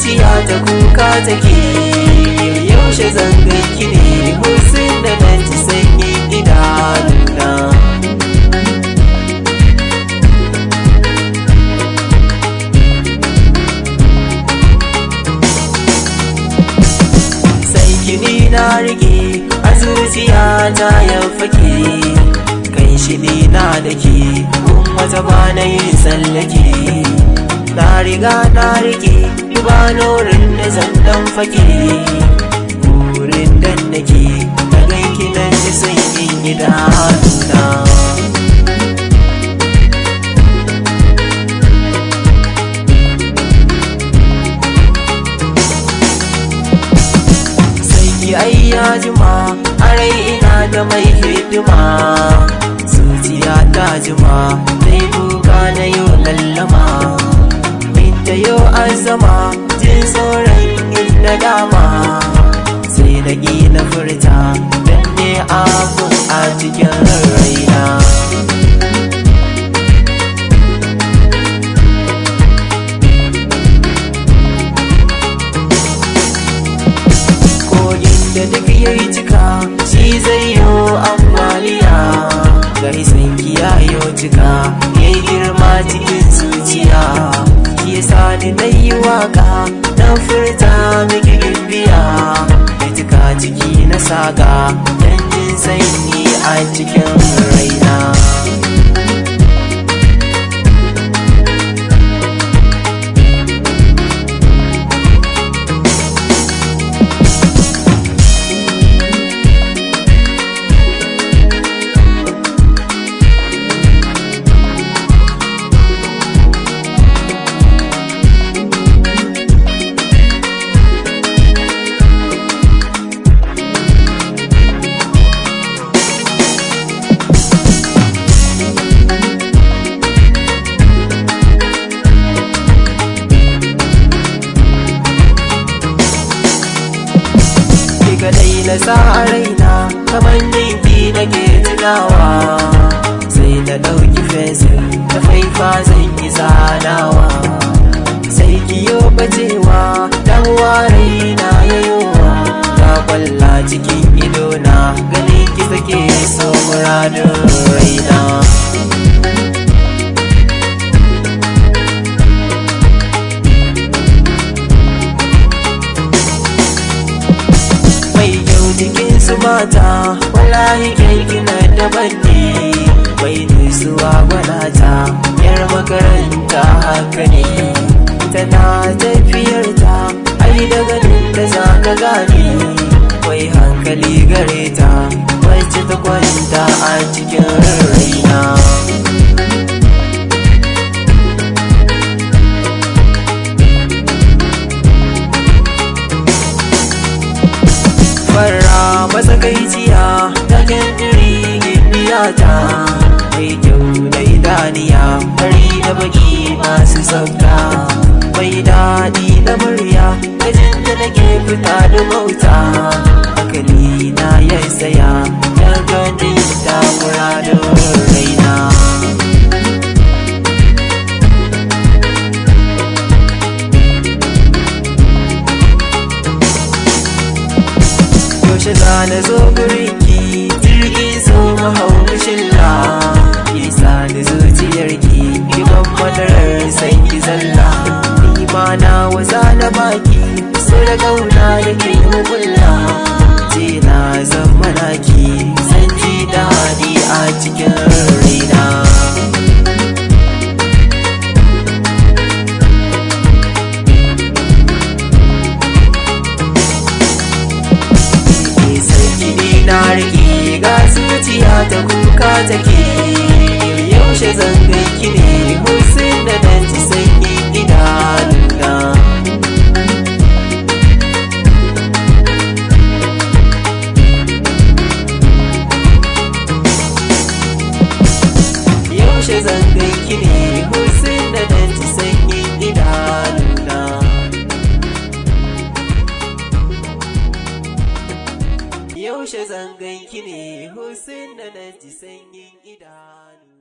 zuciya ta kuka take, yaushe zan ganki ne Hussein da na ji sanyin idanuna. Ni na rike a zuciya ta ya fake, kan shi ni na dake kun wata bana yin tsallake. Na riga na rike ba nurin da zan dan fake, burin dan nake da ganki nan ji sanyin idanuna. Ai ya jima a rai ina da mai hidima, zuciya ta jima dai kuka na yau lallama. Inda yau azama jin tsoron yin nadama, sai na ƙi na furta dan ne abun a cikin raina. Da duk yayi cika shi zai yi ambaliya, gari sanki ya yi cika yayi girma cikin zuciya. Shi yasa ni na yi waka na furta miki gimbiya, da cika ciki na saka dan jin sanyi a cikin raina. Kadai na sa raina kamar ninki nake tunawa, sai na ɗauki fensil da faifa zan yi zanawa. Sai kiyo bacewa dan ware na yayowa, ta kwalla cikin idona ganin ki sake so muradin raina. Jikin su mata wallahi kai kina daban ne, bai nutsuwa gwanata yar makaranta haka ne. Tana tafiyarta ai daga nan da za ka gane, wai hankali gare ta wacce ta kwanta a cikin raina. Farra matsakaiciya ta gandiri gindiyata, mai kyau da idaniya fari da baki masu tsafta, mai daɗi da murya da jin da nake fita da mauta. Hankali na ya saya da ganin ta muradin raina. Yaushe za na zo gurinki jirgi so mahaukashilla, ki sa da zuciyarki ki ban madarar sanki zalla. Ni ma na wasa na baki so da kauna da ke mugulla, ce na zama naki san ji daɗi a cikin raina. Na rike ga zuciya ta kuka take, yaushe zan ganki ne Hussein da na ji sanyin idanuna. Yaushe zan ganki ne Hussein da na ji sanyin idanuna. Yaushe zan ganki ne Hussein da na ji sanyin idanu.